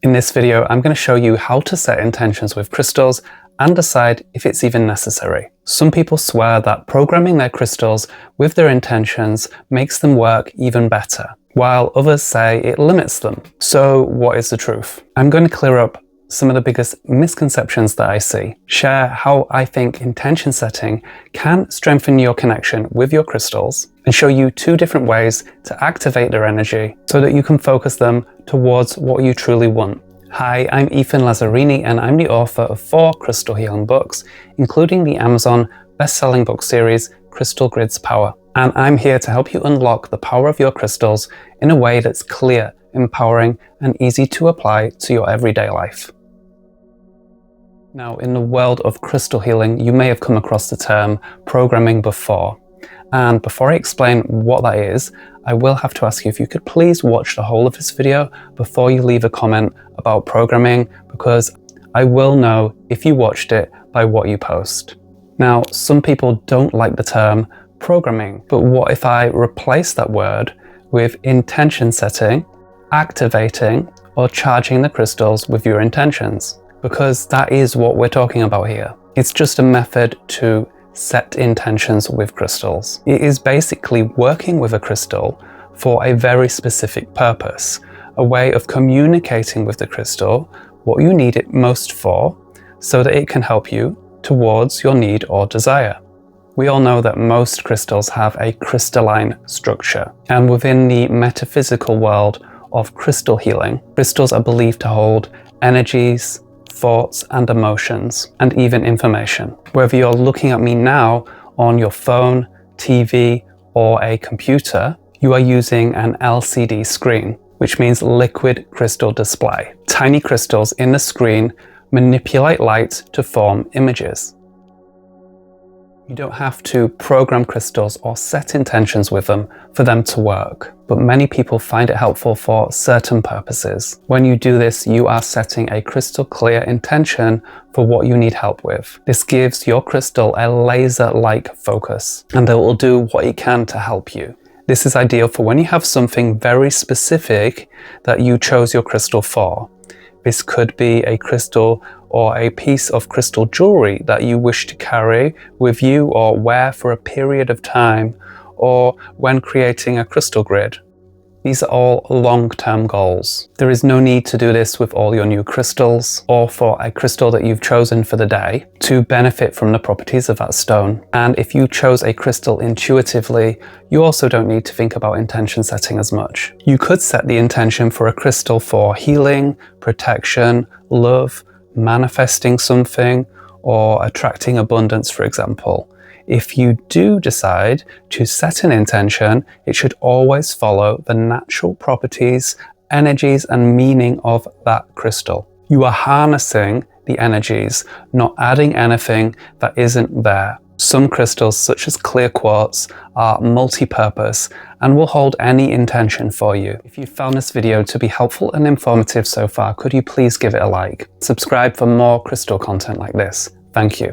In this video, I'm going to show you how to set intentions with crystals and decide if it's even necessary. Some people swear that programming their crystals with their intentions makes them work even better, while others say it limits them. So what is the truth? I'm going to clear up some of the biggest misconceptions that I see, share how I think intention setting can strengthen your connection with your crystals, and show you 2 different ways to activate their energy so that you can focus them towards what you truly want. Hi, I'm Ethan Lazzarini and I'm the author of 4 crystal healing books, including the Amazon best-selling book series, Crystal Grid's Power. And I'm here to help you unlock the power of your crystals in a way that's clear, empowering, and easy to apply to your everyday life. Now, in the world of crystal healing, you may have come across the term programming before. And before I explain what that is, I will have to ask you if you could please watch the whole of this video before you leave a comment about programming, because I will know if you watched it by what you post. Now, some people don't like the term programming, but what if I replace that word with intention setting, activating, or charging the crystals with your intentions? Because that is what we're talking about here. It's just a method to set intentions with crystals. It is basically working with a crystal for a very specific purpose, a way of communicating with the crystal what you need it most for, so that it can help you towards your need or desire. We all know that most crystals have a crystalline structure, and within the metaphysical world of crystal healing, crystals are believed to hold energies, thoughts and emotions, and even information. Whether you're looking at me now on your phone, TV, or a computer, you are using an LCD screen, which means liquid crystal display. Tiny crystals in the screen manipulate light to form images. You don't have to program crystals or set intentions with them for them to work, but many people find it helpful for certain purposes. When you do this, you are setting a crystal clear intention for what you need help with. This gives your crystal a laser-like focus, and it will do what it can to help you. This is ideal for when you have something very specific that you chose your crystal for. This could be a crystal or a piece of crystal jewelry that you wish to carry with you or wear for a period of time, or when creating a crystal grid. These are all long-term goals. There is no need to do this with all your new crystals or for a crystal that you've chosen for the day to benefit from the properties of that stone. And if you chose a crystal intuitively, you also don't need to think about intention setting as much. You could set the intention for a crystal for healing, protection, love, manifesting something, or attracting abundance, for example. If you do decide to set an intention, it should always follow the natural properties, energies, and meaning of that crystal. You are harnessing the energies, not adding anything that isn't there. Some crystals, such as clear quartz, are multi-purpose and will hold any intention for you. If you found this video to be helpful and informative so far, could you please give it a like? Subscribe for more crystal content like this. Thank you.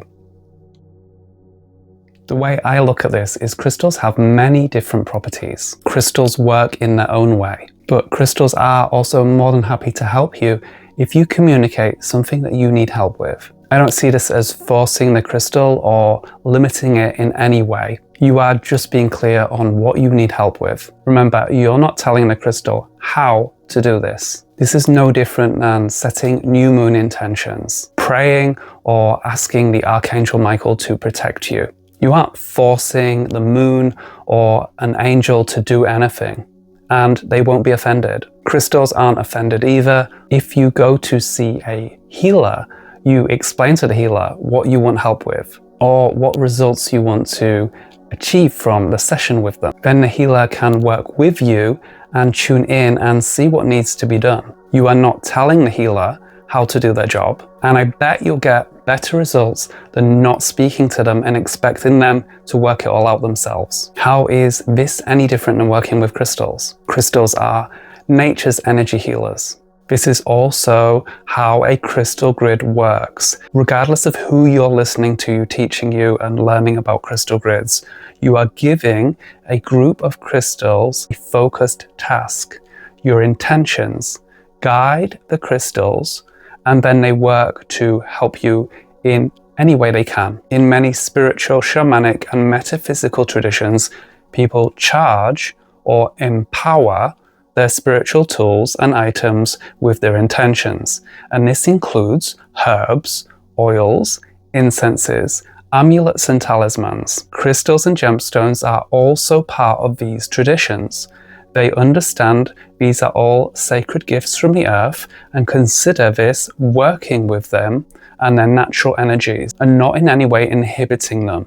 The way I look at this is crystals have many different properties. Crystals work in their own way, but crystals are also more than happy to help you if you communicate something that you need help with. I don't see this as forcing the crystal or limiting it in any way. You are just being clear on what you need help with. Remember, you're not telling the crystal how to do this. This is no different than setting new moon intentions, praying, or asking the Archangel Michael to protect you. You aren't forcing the moon or an angel to do anything, and they won't be offended. Crystals aren't offended either. If you go to see a healer, you explain to the healer what you want help with, or what results you want to achieve from the session with them. Then the healer can work with you and tune in and see what needs to be done. You are not telling the healer how to do their job, and I bet you'll get better results than not speaking to them and expecting them to work it all out themselves. How is this any different than working with crystals? Crystals are nature's energy healers. This is also how a crystal grid works. Regardless of who you're listening to teaching you and learning about crystal grids, you are giving a group of crystals a focused task. Your intentions guide the crystals, and then they work to help you in any way they can. In many spiritual, shamanic, and metaphysical traditions, people charge or empower their spiritual tools and items with their intentions, and this includes herbs, oils, incenses, amulets and talismans. Crystals and gemstones are also part of these traditions. They understand these are all sacred gifts from the earth and consider this working with them and their natural energies and not in any way inhibiting them.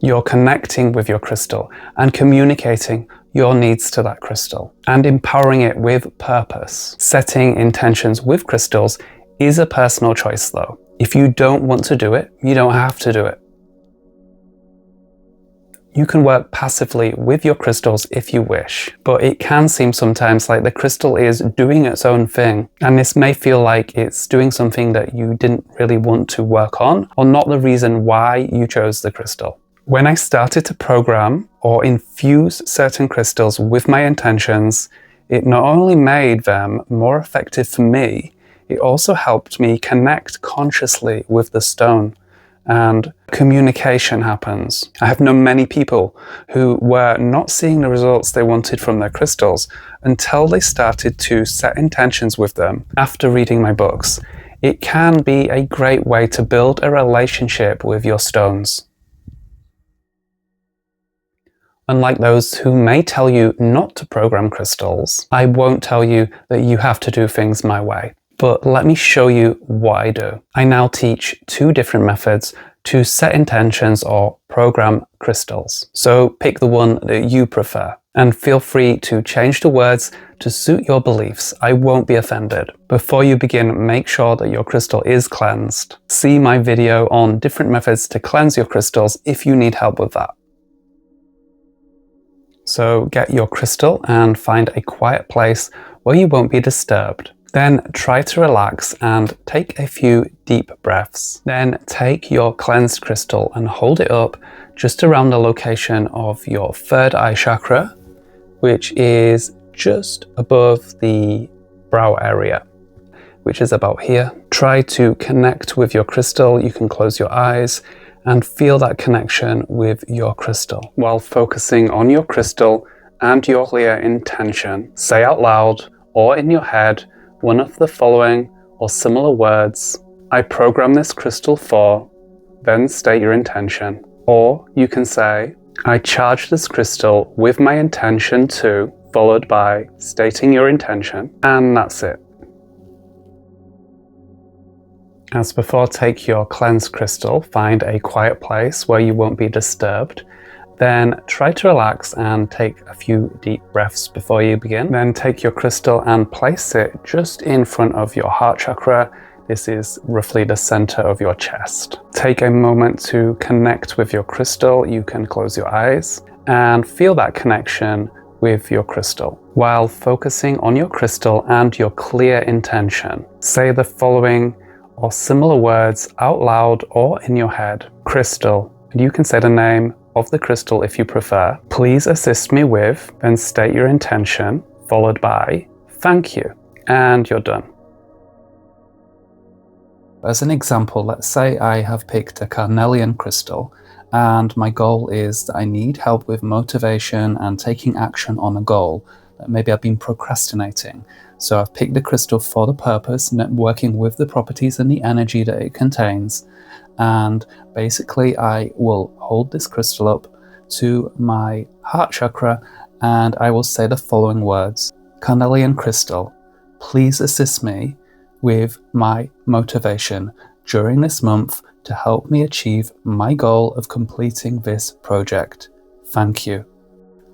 You're connecting with your crystal and communicating your needs to that crystal and empowering it with purpose. Setting intentions with crystals is a personal choice though. If you don't want to do it, you don't have to do it. You can work passively with your crystals if you wish, but it can seem sometimes like the crystal is doing its own thing, and this may feel like it's doing something that you didn't really want to work on, or not the reason why you chose the crystal. When I started to program or infuse certain crystals with my intentions, it not only made them more effective for me, it also helped me connect consciously with the stone, and communication happens. I have known many people who were not seeing the results they wanted from their crystals until they started to set intentions with them after reading my books. It can be a great way to build a relationship with your stones. Unlike those who may tell you not to program crystals, I won't tell you that you have to do things my way. But let me show you what I do. I now teach 2 different methods to set intentions or program crystals. So pick the one that you prefer, and feel free to change the words to suit your beliefs. I won't be offended. Before you begin, make sure that your crystal is cleansed. See my video on different methods to cleanse your crystals if you need help with that. So get your crystal and find a quiet place where you won't be disturbed. Then try to relax and take a few deep breaths. Then take your cleansed crystal and hold it up just around the location of your 3rd eye chakra, which is just above the brow area, which is about here. Try to connect with your crystal. You can close your eyes and feel that connection with your crystal. While focusing on your crystal and your clear intention, say out loud or in your head one of the following or similar words. I program this crystal for, then state your intention. Or you can say, I charge this crystal with my intention to, followed by stating your intention, and that's it. As before, take your cleansed crystal, find a quiet place where you won't be disturbed. Then try to relax and take a few deep breaths before you begin. Then take your crystal and place it just in front of your heart chakra. This is roughly the center of your chest. Take a moment to connect with your crystal. You can close your eyes and feel that connection with your crystal. While focusing on your crystal and your clear intention, say the following or similar words out loud or in your head. Crystal, and you can say the name of the crystal if you prefer. Please assist me with, then state your intention, followed by thank you, and you're done. As an example, let's say I have picked a carnelian crystal and my goal is that I need help with motivation and taking action on a goal that maybe I've been procrastinating. So I've picked the crystal for the purpose, working with the properties and the energy that it contains. And basically I will hold this crystal up to my heart chakra and I will say the following words. Carnelian crystal, please assist me with my motivation during this month to help me achieve my goal of completing this project. Thank you.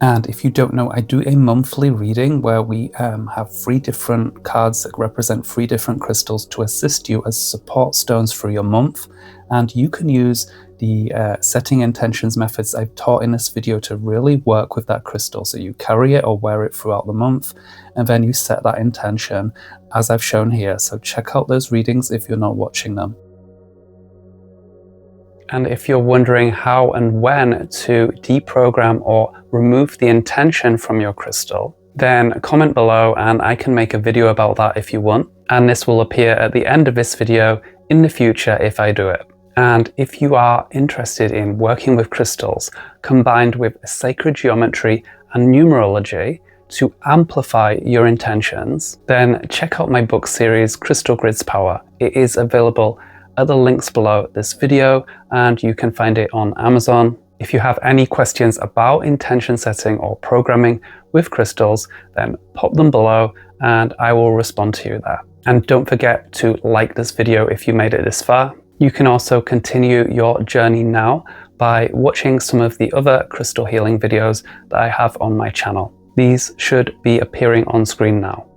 And if you don't know, I do a monthly reading where we have 3 different cards that represent 3 different crystals to assist you as support stones for your month. And you can use the setting intentions methods I've taught in this video to really work with that crystal. So you carry it or wear it throughout the month, and then you set that intention as I've shown here. So check out those readings if you're not watching them. And if you're wondering how and when to deprogram or remove the intention from your crystal, then comment below and I can make a video about that if you want. And this will appear at the end of this video in the future if I do it. And if you are interested in working with crystals combined with sacred geometry and numerology to amplify your intentions, then check out my book series, Crystal Grid's Power. It is available at the links below this video and you can find it on Amazon. If you have any questions about intention setting or programming with crystals, then pop them below and I will respond to you there. And don't forget to like this video if you made it this far. You can also continue your journey now by watching some of the other crystal healing videos that I have on my channel. These should be appearing on screen now.